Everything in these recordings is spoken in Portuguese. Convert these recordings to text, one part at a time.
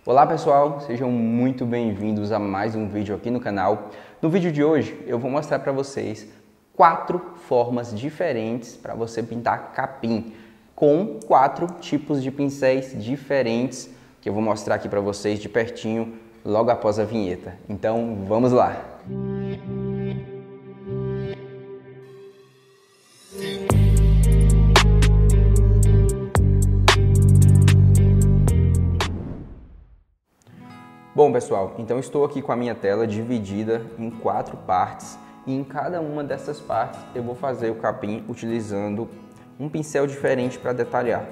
Olá pessoal, sejam muito bem-vindos a mais um vídeo aqui no canal. No vídeo de hoje eu vou mostrar para vocês 4 formas diferentes para você pintar capim, com 4 tipos de pincéis diferentes que eu vou mostrar aqui para vocês de pertinho logo após a vinheta. Então vamos lá! Bom pessoal, então estou aqui com a minha tela dividida em 4 partes e em cada uma dessas partes eu vou fazer o capim utilizando um pincel diferente para detalhar.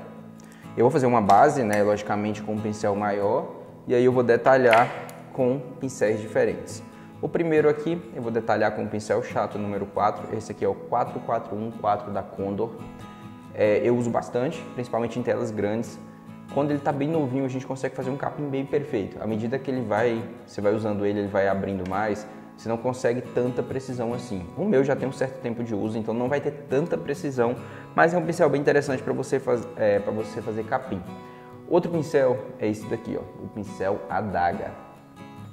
Eu vou fazer uma base, logicamente com um pincel maior, e aí eu vou detalhar com pincéis diferentes. O primeiro aqui eu vou detalhar com o pincel chato número 4, esse aqui é o 4414 da Condor. Eu uso bastante, principalmente em telas grandes. Quando ele está bem novinho, a gente consegue fazer um capim bem perfeito. À medida que você vai usando ele vai abrindo mais, você não consegue tanta precisão assim. O meu já tem um certo tempo de uso, então não vai ter tanta precisão, mas é um pincel bem interessante para você fazer capim. Outro pincel é esse daqui, ó, o pincel Adaga,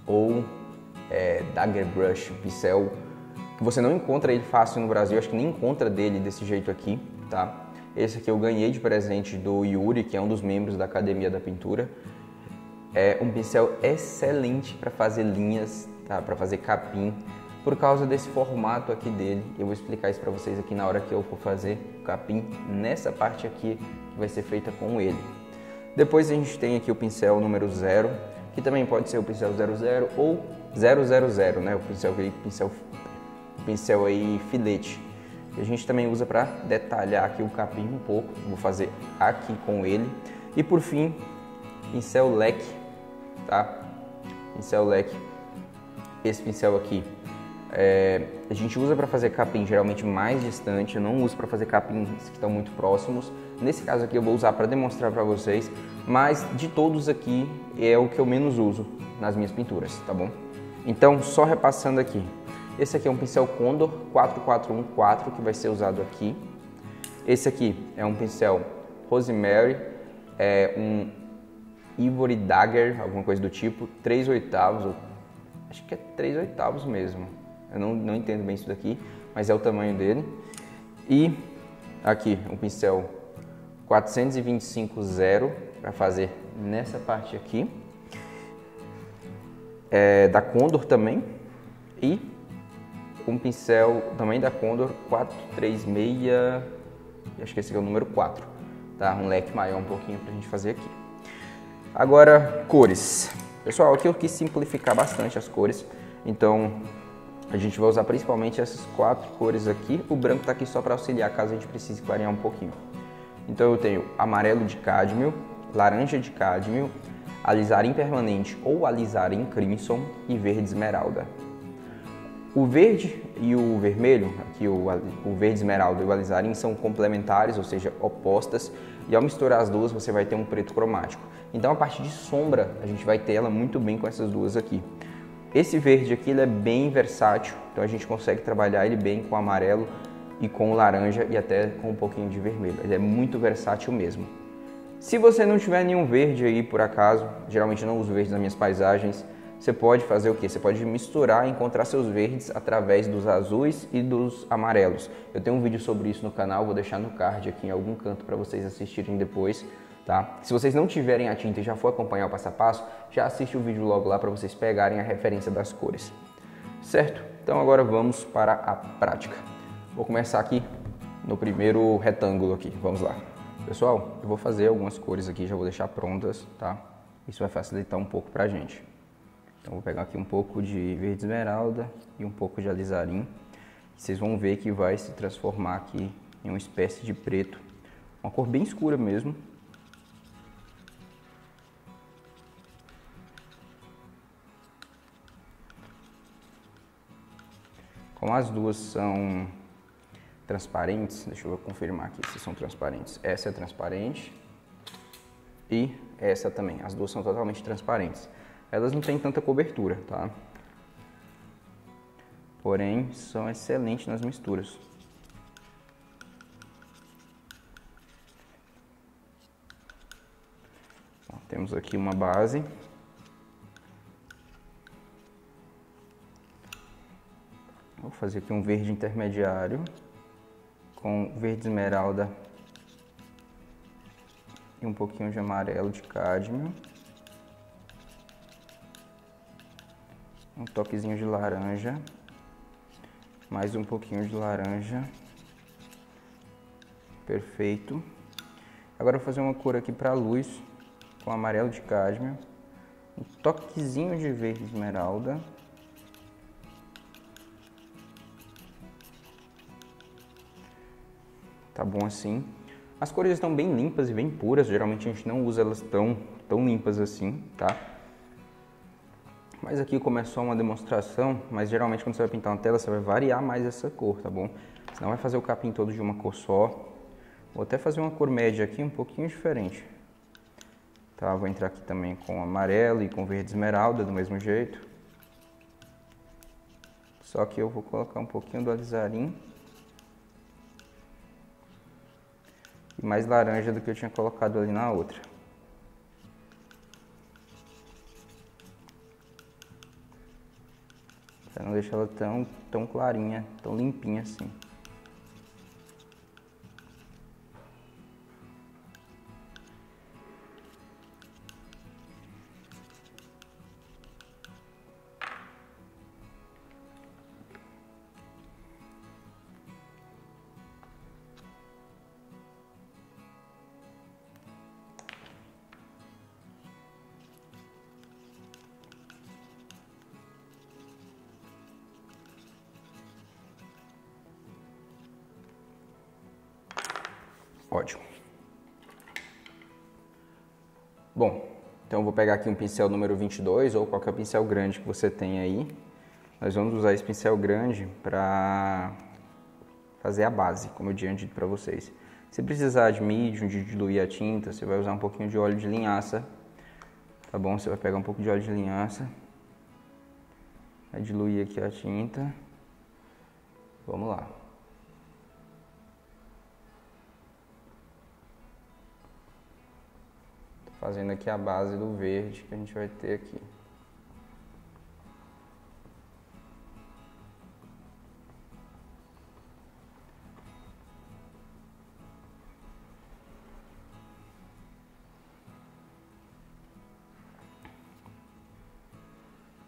ou Dagger Brush, um pincel que você não encontra ele fácil no Brasil, acho que nem encontra dele desse jeito aqui, tá? Esse aqui eu ganhei de presente do Yuri, que é um dos membros da Academia da Pintura. É um pincel excelente para fazer linhas, tá? Para fazer capim, por causa desse formato aqui dele. Eu vou explicar isso para vocês aqui na hora que eu for fazer o capim nessa parte aqui, que vai ser feita com ele. Depois a gente tem aqui o pincel número 0, que também pode ser o pincel 00 ou 000, né? O pincel aí filete. Que a gente também usa para detalhar aqui o capim um pouco. Vou fazer aqui com ele. E por fim, pincel leque, tá? Pincel leque. Esse pincel aqui a gente usa para fazer capim geralmente mais distante. Eu não uso para fazer capins que estão muito próximos. Nesse caso aqui eu vou usar para demonstrar para vocês. Mas de todos aqui é o que eu menos uso nas minhas pinturas, tá bom? Então só repassando aqui. Esse aqui é um pincel Condor 4414 que vai ser usado aqui. Esse aqui é um pincel Rosemary, um Ivory Dagger, alguma coisa do tipo, 3/8, acho que é 3/8 mesmo. Eu não entendo bem isso daqui, mas é o tamanho dele. E aqui um pincel 425-0 para fazer nessa parte aqui. Da Condor também. E um pincel também da Condor 436, acho que esse aqui é o número 4, tá? Um leque maior um pouquinho pra gente fazer aqui. Agora, cores. Pessoal, aqui eu quis simplificar bastante as cores, então a gente vai usar principalmente essas 4 cores aqui. O branco tá aqui só para auxiliar caso a gente precise variar um pouquinho. Então eu tenho amarelo de cádmio, laranja de cádmio, alizarim permanente ou alizarim crimson e verde esmeralda. O verde e o vermelho, aqui o verde esmeralda e o alizarim são complementares, ou seja, opostas, e ao misturar as duas você vai ter um preto cromático. Então a parte de sombra a gente vai ter ela muito bem com essas duas aqui. Esse verde aqui ele é bem versátil, então a gente consegue trabalhar ele bem com o amarelo e com o laranja e até com um pouquinho de vermelho. Ele é muito versátil mesmo. Se você não tiver nenhum verde aí por acaso, geralmente eu não uso verde nas minhas paisagens, você pode fazer o que? Você pode misturar e encontrar seus verdes através dos azuis e dos amarelos. Eu tenho um vídeo sobre isso no canal, vou deixar no card aqui em algum canto para vocês assistirem depois, tá? Se vocês não tiverem a tinta e já for acompanhar o passo a passo, já assiste o vídeo logo lá para vocês pegarem a referência das cores. Certo? Então agora vamos para a prática. Vou começar aqui no primeiro retângulo aqui, vamos lá. Pessoal, eu vou fazer algumas cores aqui, já vou deixar prontas, tá? Isso vai facilitar um pouco pra gente. Então vou pegar aqui um pouco de verde esmeralda e um pouco de alizarim. Vocês vão ver que vai se transformar aqui em uma espécie de preto. Uma cor bem escura mesmo. Como as duas são transparentes, deixa eu confirmar aqui se são transparentes. Essa é transparente e essa também. As duas são totalmente transparentes. Elas não têm tanta cobertura, tá? Porém, são excelentes nas misturas. Temos aqui uma base Vou fazer aqui um verde intermediário com verde esmeralda e um pouquinho de amarelo de cádmio. Um toquezinho de laranja, mais um pouquinho de laranja. Perfeito. Agora eu vou fazer uma cor aqui para a luz com amarelo de cádmio, um toquezinho de verde esmeralda. Tá bom assim. As cores estão bem limpas e bem puras, geralmente a gente não usa elas tão limpas assim, tá? Mas aqui como é só uma demonstração, mas geralmente quando você vai pintar uma tela, você vai variar mais essa cor, tá bom? Senão vai fazer o capim todo de uma cor só. Vou até fazer uma cor média aqui, um pouquinho diferente. Tá, vou entrar aqui também com amarelo e com verde esmeralda, do mesmo jeito. Só que eu vou colocar um pouquinho do alizarim. E mais laranja do que eu tinha colocado ali na outra. Pra não deixar ela tão clarinha, tão limpinha assim. Ótimo. Bom, então eu vou pegar aqui um pincel número 22 ou qualquer pincel grande que você tenha aí. Nós vamos usar esse pincel grande para fazer a base, como eu tinha dito para vocês. Se precisar de medium, de diluir a tinta, você vai usar um pouquinho de óleo de linhaça, tá bom? Você vai pegar um pouco de óleo de linhaça, vai diluir aqui a tinta. Vamos lá. Fazendo aqui a base do verde que a gente vai ter aqui.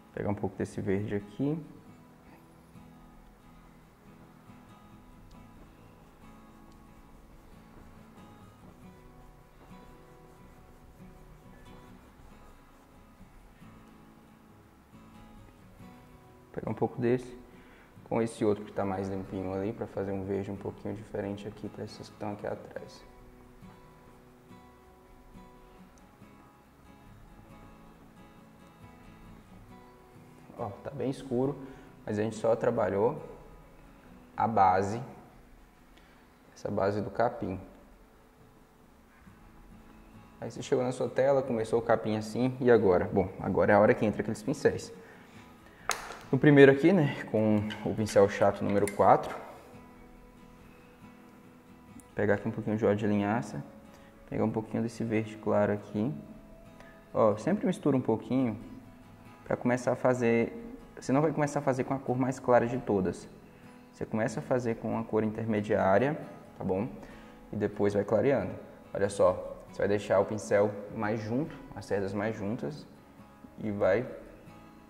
Vou pegar um pouco desse verde aqui. Pegar um pouco desse com esse outro que está mais limpinho ali para fazer um verde um pouquinho diferente aqui para esses que estão aqui atrás. Ó, tá bem escuro, mas a gente só trabalhou a base, essa base do capim. Aí você chegou na sua tela, começou o capim assim, e agora? Bom, agora é a hora que entra aqueles pincéis. No primeiro aqui, né, com o pincel chato número 4, pegar aqui um pouquinho de óleo de linhaça, pegar um pouquinho desse verde claro aqui. Ó, sempre mistura um pouquinho para começar a fazer, você não vai começar a fazer com a cor mais clara de todas. Você começa a fazer com a cor intermediária, tá bom? E depois vai clareando. Olha só, você vai deixar o pincel mais junto, as cerdas mais juntas, e vai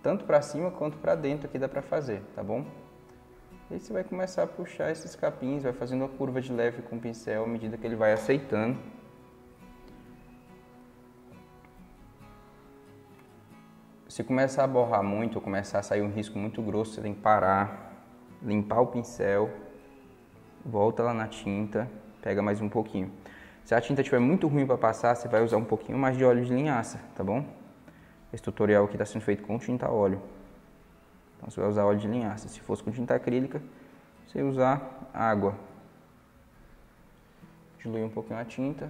tanto para cima quanto para dentro aqui dá para fazer, tá bom? E aí você vai começar a puxar esses capins, vai fazendo uma curva de leve com o pincel à medida que ele vai aceitando. Se começar a borrar muito ou começar a sair um risco muito grosso, você tem que parar, limpar o pincel, volta lá na tinta, pega mais um pouquinho. Se a tinta estiver muito ruim para passar, você vai usar um pouquinho mais de óleo de linhaça, tá bom? Esse tutorial aqui está sendo feito com tinta a óleo. Então você vai usar óleo de linhaça. Se fosse com tinta acrílica, você usar água. Diluir um pouquinho a tinta.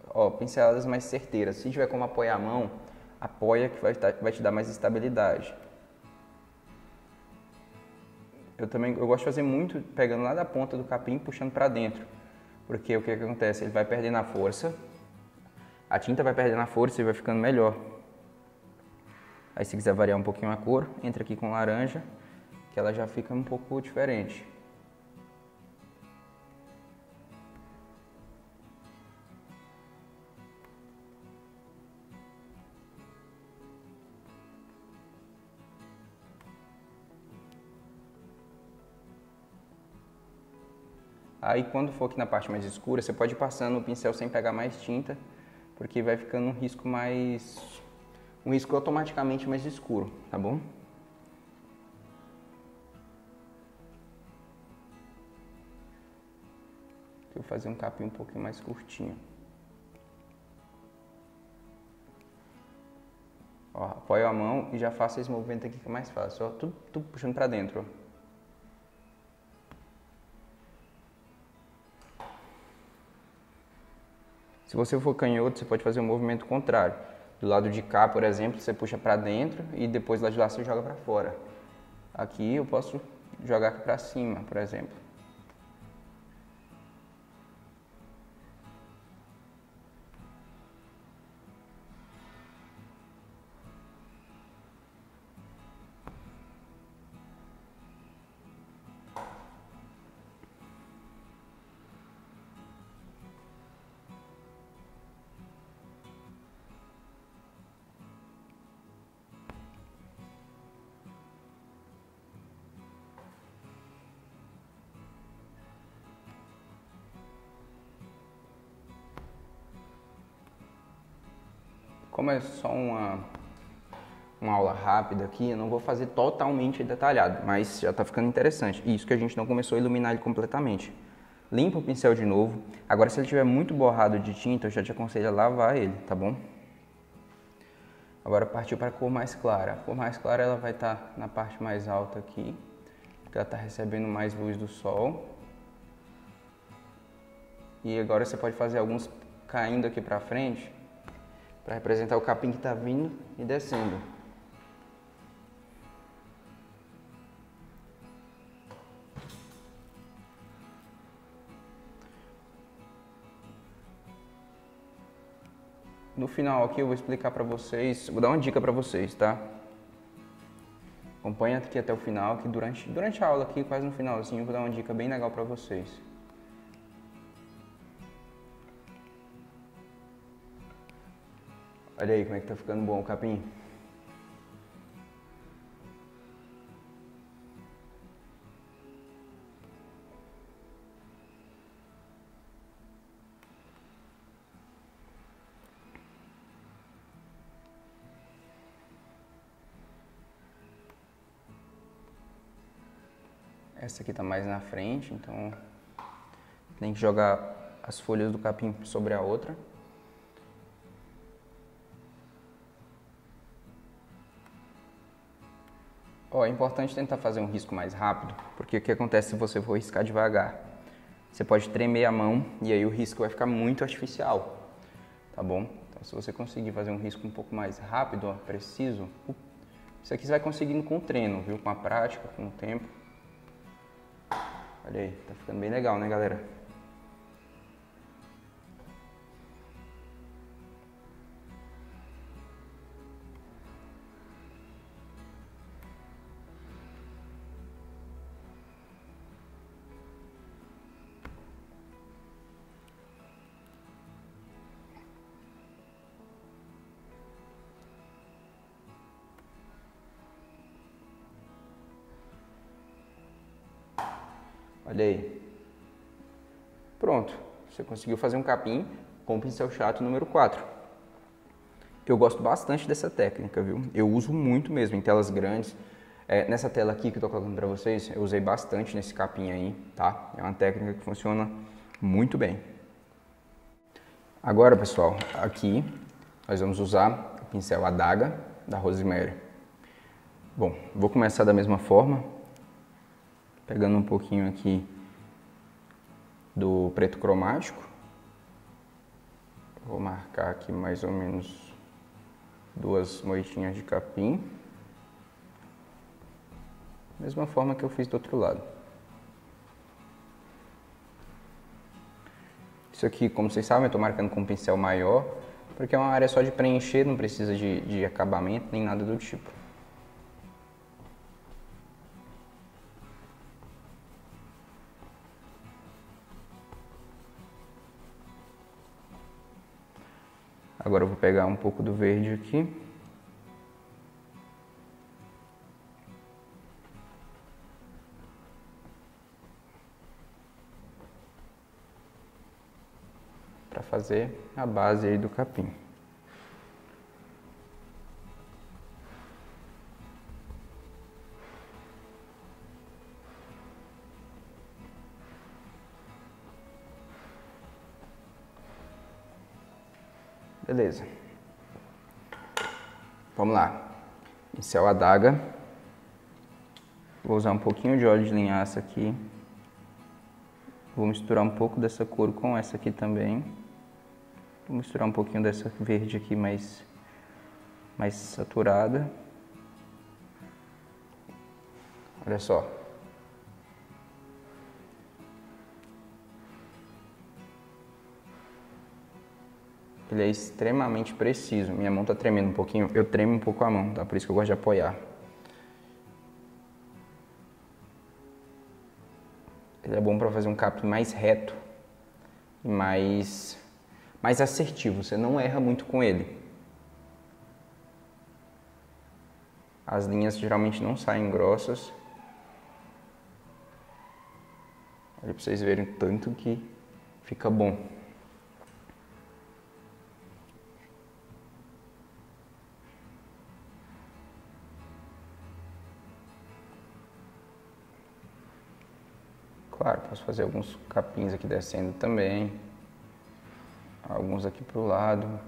Ó, pinceladas mais certeiras. Se tiver como apoiar a mão, apoia que vai te dar mais estabilidade. Eu gosto de fazer muito pegando lá da ponta do capim e puxando para dentro. Porque o que acontece? Ele vai perdendo a força. A tinta vai perdendo a força e vai ficando melhor. Aí se quiser variar um pouquinho a cor, entra aqui com laranja, que ela já fica um pouco diferente. Aí quando for aqui na parte mais escura, você pode ir passando o pincel sem pegar mais tinta, porque vai ficando um risco automaticamente mais escuro, tá bom? Eu vou fazer um capim um pouquinho mais curtinho. Ó, apoio a mão e já faço esse movimento aqui que é mais fácil. Ó, tudo puxando pra dentro, ó. Se você for canhoto, você pode fazer um movimento contrário. Do lado de cá, por exemplo, você puxa para dentro e depois lá de lá você joga para fora. Aqui eu posso jogar aqui para cima, por exemplo. Como é só uma aula rápida aqui, eu não vou fazer totalmente detalhado, mas já está ficando interessante. Isso que a gente não começou a iluminar ele completamente. Limpa o pincel de novo. Agora, se ele estiver muito borrado de tinta, eu já te aconselho a lavar ele, tá bom? Agora partiu para a cor mais clara. A cor mais clara ela vai estar na parte mais alta aqui, porque ela está recebendo mais luz do sol. E agora você pode fazer alguns caindo aqui para frente, para representar o capim que está vindo e descendo. No final aqui eu vou explicar para vocês, vou dar uma dica para vocês, tá? Acompanha aqui até o final, que durante a aula aqui, quase no finalzinho, eu vou dar uma dica bem legal para vocês. Olha aí como é que tá ficando bom o capim. Essa aqui tá mais na frente, então tem que jogar as folhas do capim sobre a outra. Ó, é importante tentar fazer um risco mais rápido, porque o que acontece se você for riscar devagar? Você pode tremer a mão e aí o risco vai ficar muito artificial, tá bom? Então se você conseguir fazer um risco um pouco mais rápido, ó, preciso, isso aqui você vai conseguindo com o treino, viu? Com a prática, com o tempo. Olha aí, tá ficando bem legal, né, galera? Olha aí. Pronto, você conseguiu fazer um capim com o pincel chato número 4. Eu gosto bastante dessa técnica, viu? Eu uso muito mesmo em telas grandes. Nessa tela aqui que eu tô colocando para vocês, eu usei bastante nesse capim aí, tá? É uma técnica que funciona muito bem. Agora, pessoal, aqui nós vamos usar o pincel Adaga da Rosemary. Bom, vou começar da mesma forma, pegando um pouquinho aqui do preto cromático. Vou marcar aqui mais ou menos 2 moitinhas de capim. Mesma forma que eu fiz do outro lado. Isso aqui, como vocês sabem, eu estou marcando com um pincel maior, porque é uma área só de preencher, não precisa de acabamento nem nada do tipo. Agora eu vou pegar um pouco do verde aqui. Para fazer a base aí do capim. Beleza. Vamos lá. Pincel adaga. Vou usar um pouquinho de óleo de linhaça aqui. Vou misturar um pouco dessa cor com essa aqui também. Vou misturar um pouquinho dessa verde aqui mais saturada. Olha só. Ele é extremamente preciso. Minha mão tá tremendo um pouquinho. Eu tremo um pouco a mão, tá? Por isso que eu gosto de apoiar. Ele é bom para fazer um capim mais reto e mais assertivo. Você não erra muito com ele. As linhas geralmente não saem grossas. Olha para vocês verem o tanto que fica bom. Claro, posso fazer alguns capins aqui descendo também. Alguns aqui pro lado.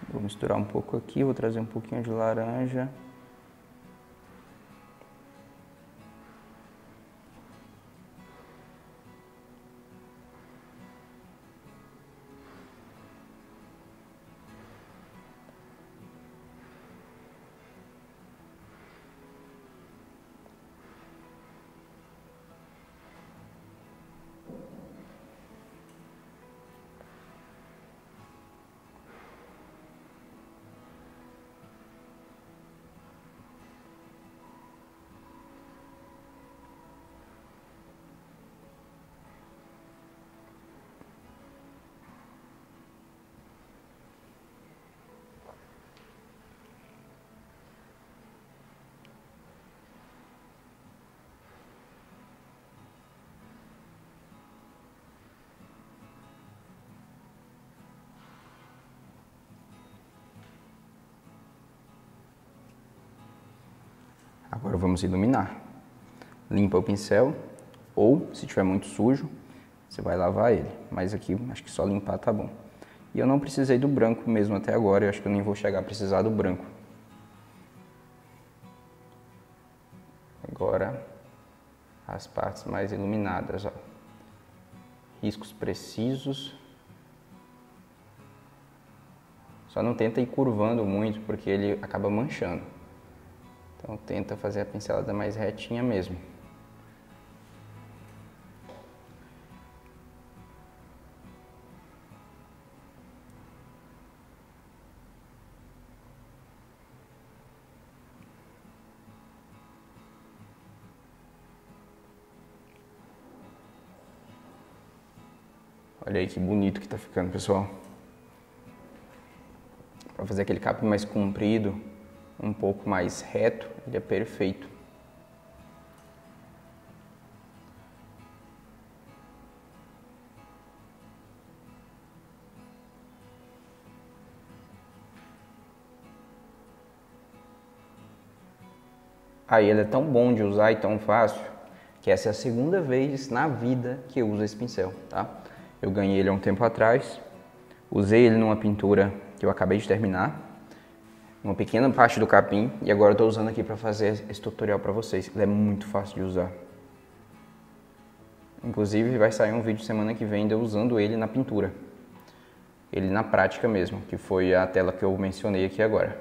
Vou misturar um pouco aqui, vou trazer um pouquinho de laranja. Agora vamos iluminar. Limpa o pincel, ou se tiver muito sujo, você vai lavar ele. Mas aqui, acho que só limpar tá bom. E eu não precisei do branco mesmo até agora, eu acho que eu nem vou chegar a precisar do branco. Agora, as partes mais iluminadas, ó. Riscos precisos. Só não tenta ir curvando muito, porque ele acaba manchando. Então tenta fazer a pincelada mais retinha mesmo. Olha aí que bonito que tá ficando, pessoal. Para fazer aquele capim mais comprido, um pouco mais reto, ele é perfeito. Aí ele é tão bom de usar e tão fácil, que essa é a segunda vez na vida que eu uso esse pincel, tá? Eu ganhei ele há um tempo atrás, usei ele numa pintura que eu acabei de terminar, uma pequena parte do capim, e agora eu estou usando aqui para fazer esse tutorial para vocês. Ele é muito fácil de usar. Inclusive vai sair um vídeo semana que vem de eu usando ele na pintura. Ele na prática mesmo, que foi a tela que eu mencionei aqui agora.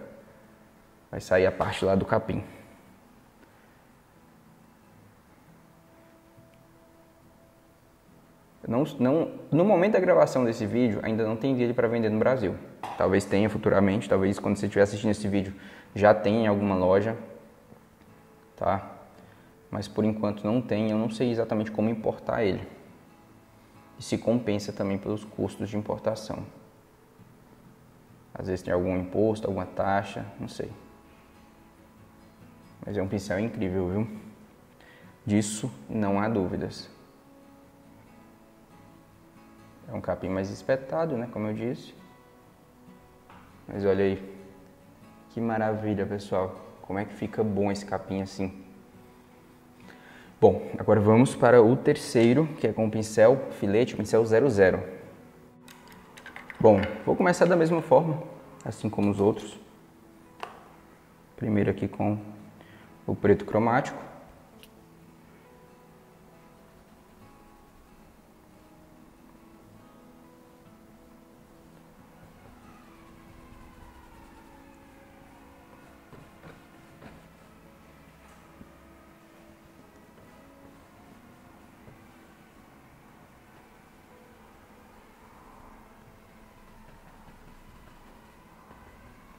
Vai sair a parte lá do capim. No momento da gravação desse vídeo, ainda não tem ele para vender no Brasil. Talvez tenha futuramente, talvez quando você estiver assistindo esse vídeo já tenha em alguma loja, tá? Mas por enquanto não tem, eu não sei exatamente como importar ele. e se compensa também pelos custos de importação. Às vezes tem algum imposto, alguma taxa, não sei. Mas é um pincel incrível, viu? Disso não há dúvidas. É um capim mais espetado, né? Como eu disse. Mas olha aí. Que maravilha, pessoal. Como é que fica bom esse capim assim. Bom, agora vamos para o terceiro, que é com o pincel filete, o pincel 00. Bom, vou começar da mesma forma, assim como os outros. Primeiro aqui com o preto cromático.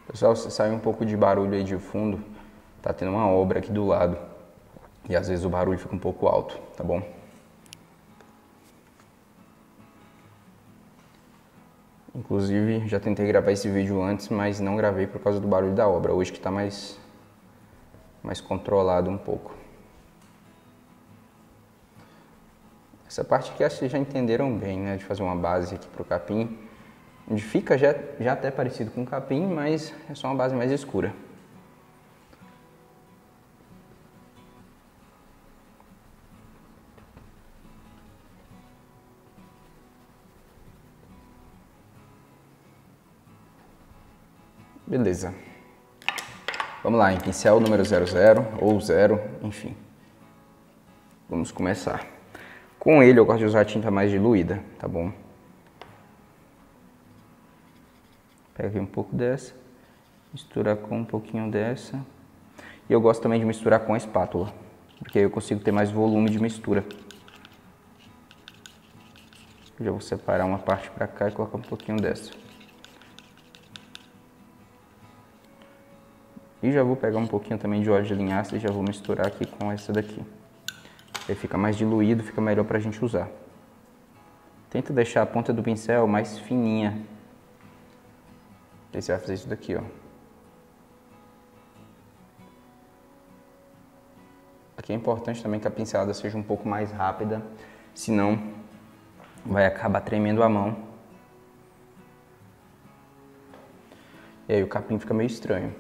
Pessoal, se sair um pouco de barulho aí de fundo, tá tendo uma obra aqui do lado. E às vezes o barulho fica um pouco alto, tá bom? Inclusive, já tentei gravar esse vídeo antes, mas não gravei por causa do barulho da obra. Hoje que tá mais controlado um pouco. Essa parte aqui acho que vocês já entenderam bem, né? De fazer uma base aqui pro capim. Onde fica já até parecido com o capim, mas é só uma base mais escura. Beleza. Vamos lá, em pincel número 00 ou 0, enfim. Vamos começar. Com ele eu gosto de usar tinta mais diluída, tá bom? Pega aqui um pouco dessa, mistura com um pouquinho dessa. E eu gosto também de misturar com a espátula, porque aí eu consigo ter mais volume de mistura. Eu já vou separar uma parte para cá e colocar um pouquinho dessa. E já vou pegar um pouquinho também de óleo de linhaça e já vou misturar aqui com essa daqui. Aí fica mais diluído, fica melhor pra gente usar. Tenta deixar a ponta do pincel mais fininha. Aí você vai fazer isso daqui, ó. Aqui é importante também que a pincelada seja um pouco mais rápida, senão vai acabar tremendo a mão. E aí o capim fica meio estranho.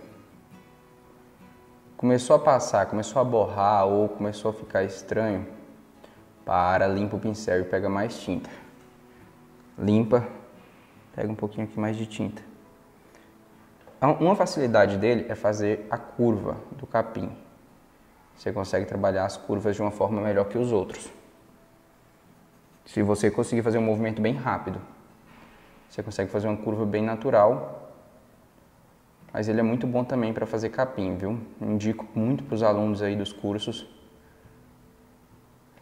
Começou a passar, começou a borrar ou começou a ficar estranho, para, limpa o pincel e pega mais tinta. Limpa, pega um pouquinho aqui mais de tinta. Uma facilidade dele é fazer a curva do capim. Você consegue trabalhar as curvas de uma forma melhor que os outros. Se você conseguir fazer um movimento bem rápido, você consegue fazer uma curva bem natural. Mas ele é muito bom também para fazer capim, viu? Indico muito para os alunos aí dos cursos.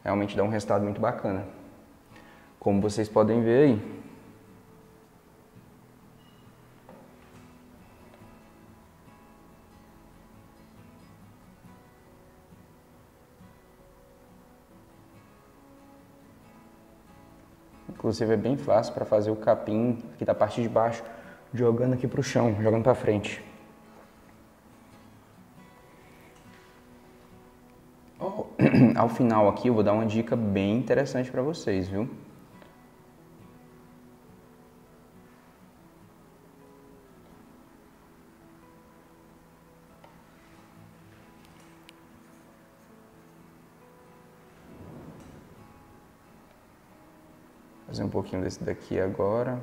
Realmente dá um resultado muito bacana. Como vocês podem ver aí. Inclusive é bem fácil para fazer o capim aqui da parte de baixo, jogando aqui para o chão, jogando para frente. Ao final aqui eu vou dar uma dica bem interessante para vocês, viu? Fazer um pouquinho desse daqui agora.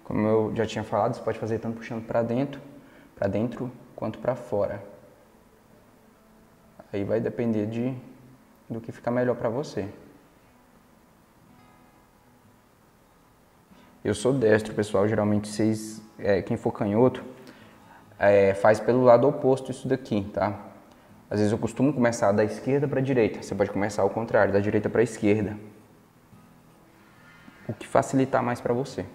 Como eu já tinha falado, você pode fazer tanto puxando para dentro quanto para fora. Aí vai depender do que ficar melhor para você. Eu sou destro, pessoal. Geralmente vocês, quem for canhoto, faz pelo lado oposto isso daqui, tá? Às vezes eu costumo começar da esquerda para a direita. Você pode começar ao contrário, da direita para a esquerda. O que facilitar mais para você.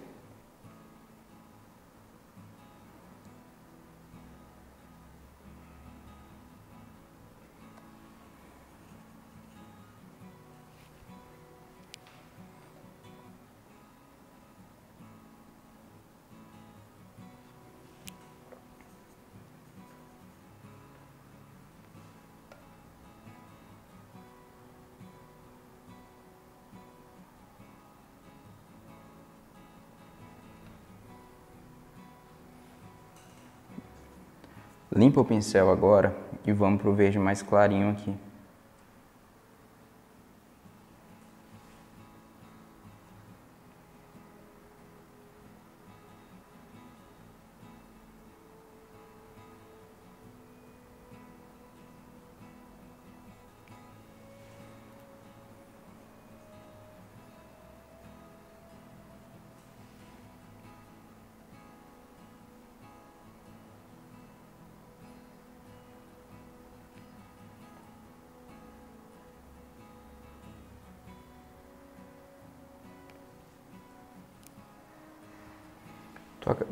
Limpa o pincel agora e vamos para o verde mais clarinho aqui.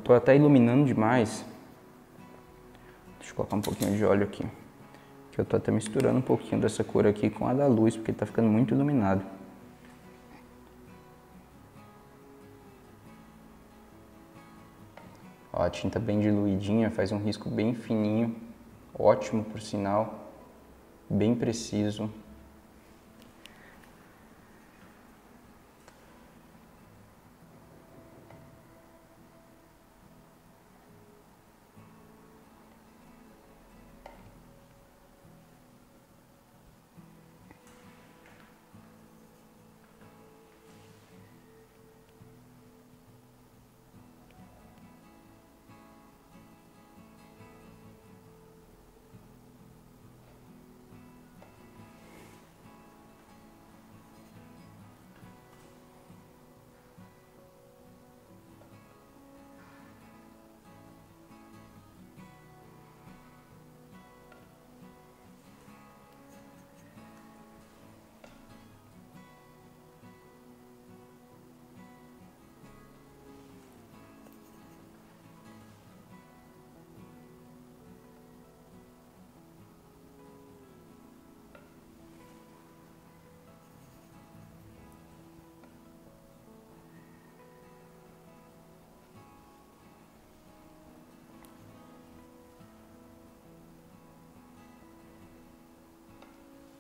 Tô até iluminando demais. Deixa eu colocar um pouquinho de óleo aqui. Que eu tô até misturando um pouquinho dessa cor aqui com a da luz, porque tá ficando muito iluminado. Ó, a tinta bem diluidinha, faz um risco bem fininho. Ótimo, por sinal. Bem preciso.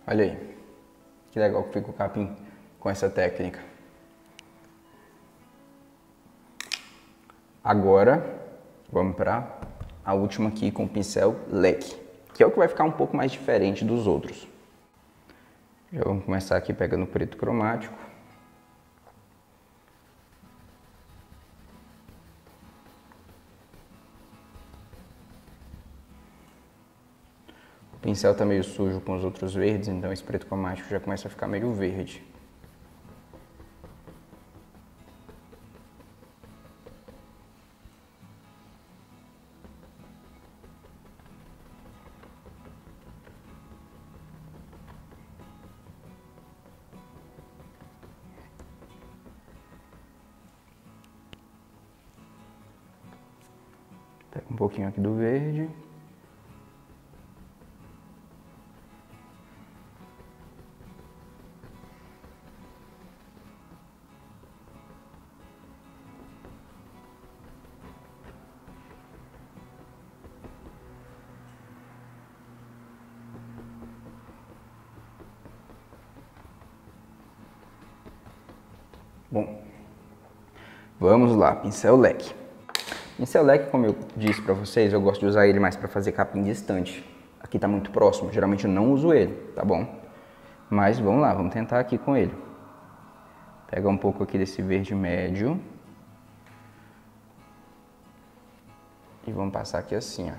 Olha aí, que legal que fica o capim com essa técnica. Agora, vamos para a última aqui com o pincel leque, que é o que vai ficar um pouco mais diferente dos outros. Já vamos começar aqui pegando o preto cromático. O pincel está meio sujo com os outros verdes, então esse preto cromático já começa a ficar meio verde. Pega um pouquinho aqui do verde. Bom, vamos lá, pincel leque. Pincel leque, como eu disse para vocês, eu gosto de usar ele mais para fazer capim distante. Aqui tá muito próximo, geralmente eu não uso ele, tá bom? Mas vamos lá, vamos tentar aqui com ele. Pega um pouco aqui desse verde médio. E vamos passar aqui assim, ó.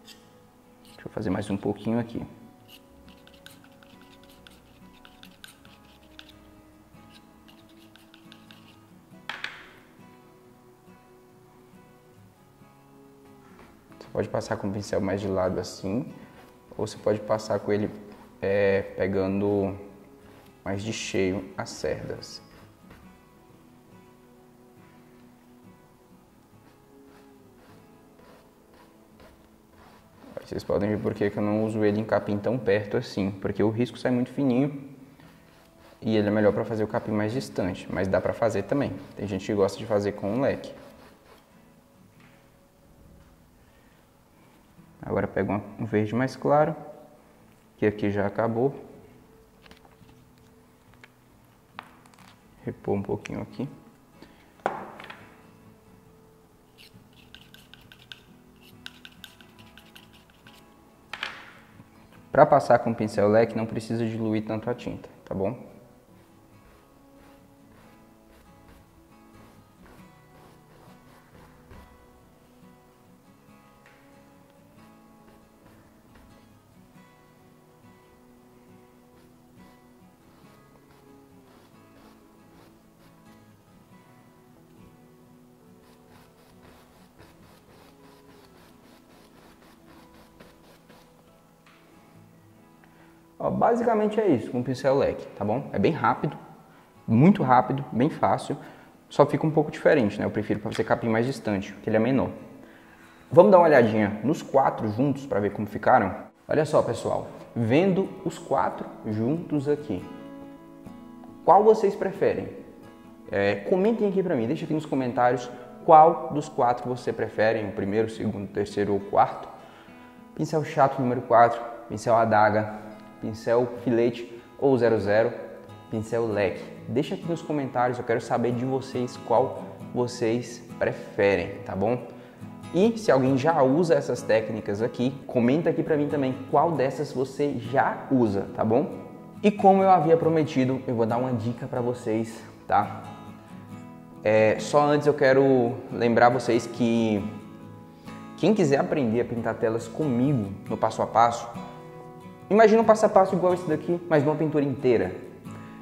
Deixa eu fazer mais um pouquinho aqui. Pode passar com o pincel mais de lado assim, ou você pode passar com ele pegando mais de cheio as cerdas. Vocês podem ver porque que eu não uso ele em capim tão perto assim, porque o risco sai muito fininho e ele é melhor para fazer o capim mais distante, mas dá para fazer também. Tem gente que gosta de fazer com um leque. Agora pego um verde mais claro, que aqui já acabou. Repor um pouquinho aqui. Para passar com o pincel leque não precisa diluir tanto a tinta, tá bom? Ó, basicamente é isso com o pincel leque, tá bom? É bem rápido, muito rápido, bem fácil, só fica um pouco diferente, né? Eu prefiro para você capim mais distante, porque ele é menor. Vamos dar uma olhadinha nos 4 juntos para ver como ficaram? Olha só, pessoal, vendo os 4 juntos aqui, qual vocês preferem? Comentem aqui para mim, deixa aqui nos comentários qual dos 4 você prefere, o primeiro, o segundo, o terceiro ou o quarto. Pincel chato número 4, pincel adaga, pincel filete ou 00, pincel leque. Deixa aqui nos comentários, eu quero saber de vocês qual vocês preferem, tá bom? E se alguém já usa essas técnicas aqui, comenta aqui pra mim também qual dessas você já usa, tá bom? E como eu havia prometido, eu vou dar uma dica pra vocês, tá? Só antes eu quero lembrar vocês que quem quiser aprender a pintar telas comigo no passo a passo, imagina um passo a passo igual esse daqui, mas numa pintura inteira.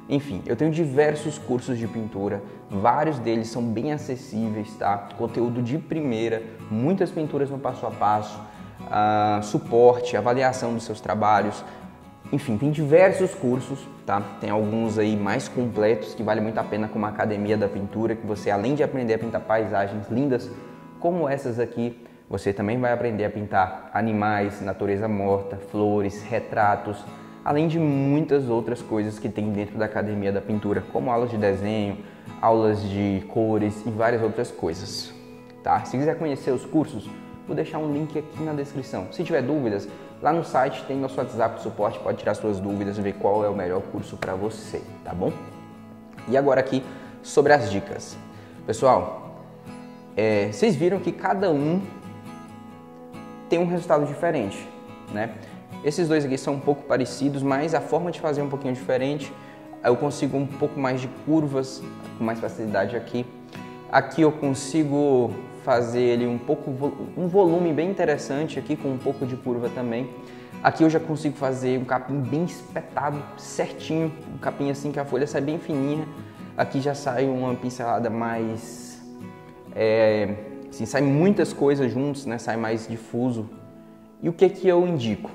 Enfim, eu tenho diversos cursos de pintura, vários deles são bem acessíveis, tá? Conteúdo de primeira, muitas pinturas no passo a passo, suporte, avaliação dos seus trabalhos. Enfim, tem diversos cursos, tá? Tem alguns aí mais completos que vale muito a pena, como a Academia da Pintura, que você, além de aprender a pintar paisagens lindas como essas aqui, você também vai aprender a pintar animais, natureza morta, flores, retratos, além de muitas outras coisas que tem dentro da Academia da Pintura, como aulas de desenho, aulas de cores e várias outras coisas, tá? Se quiser conhecer os cursos, vou deixar um link aqui na descrição. Se tiver dúvidas, lá no site tem nosso WhatsApp de suporte, pode tirar suas dúvidas e ver qual é o melhor curso para você, tá bom? E agora aqui sobre as dicas. Pessoal, vocês viram que cada um tem um resultado diferente, né? Esses dois aqui são um pouco parecidos, mas a forma de fazer é um pouquinho diferente. Eu consigo um pouco mais de curvas, com mais facilidade aqui. Aqui eu consigo fazer ele um volume bem interessante aqui, com um pouco de curva também. Aqui eu já consigo fazer um capim bem espetado, certinho, um capim assim que a folha sai bem fininha. Aqui já sai uma pincelada mais... assim, sai muitas coisas juntos, né? Sai mais difuso. E o que eu indico?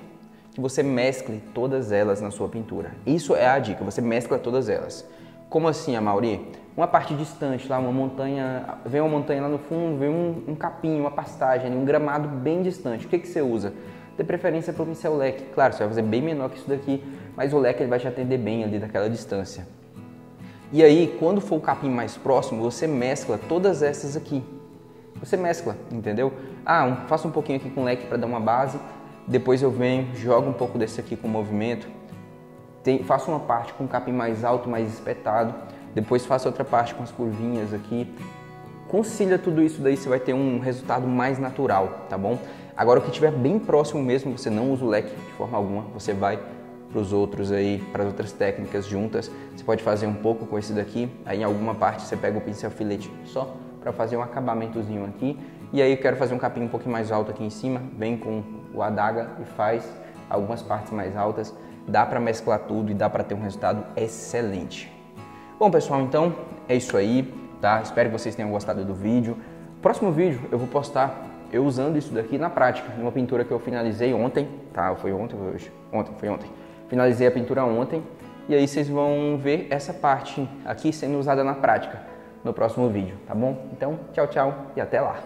Que você mescle todas elas na sua pintura. Isso é a dica, você mescla todas elas. Como assim, Amaury? Uma parte distante, lá uma montanha, vem uma montanha lá no fundo, vem um capim, uma pastagem, um gramado bem distante. O que você usa? De preferência para o pincel leque. Claro, você vai fazer bem menor que isso daqui, mas o leque ele vai te atender bem ali daquela distância. E aí, quando for o capim mais próximo, você mescla todas essas aqui. Você mescla, entendeu? Faço um pouquinho aqui com leque para dar uma base. Depois eu venho, jogo um pouco desse aqui com movimento, faço uma parte com o capim mais alto, mais espetado, depois faço outra parte com as curvinhas aqui. Concilia tudo isso daí, você vai ter um resultado mais natural, tá bom? Agora o que estiver bem próximo mesmo, você não usa o leque de forma alguma, você vai para os outros aí, para as outras técnicas juntas. Você pode fazer um pouco com esse daqui, aí em alguma parte você pega o pincel filete só para fazer um acabamentozinho aqui. E aí eu quero fazer um capim um pouquinho mais alto aqui em cima, vem com o adaga e faz algumas partes mais altas. Dá para mesclar tudo e dá para ter um resultado excelente. Bom, pessoal, então é isso aí, tá? Espero que vocês tenham gostado do vídeo. Próximo vídeo eu vou postar eu usando isso daqui na prática, numa pintura que eu finalizei ontem, tá? Foi ontem ou hoje? Foi ontem. Finalizei a pintura ontem e aí vocês vão ver essa parte aqui sendo usada na prática no próximo vídeo, tá bom? Então, tchau, tchau e até lá!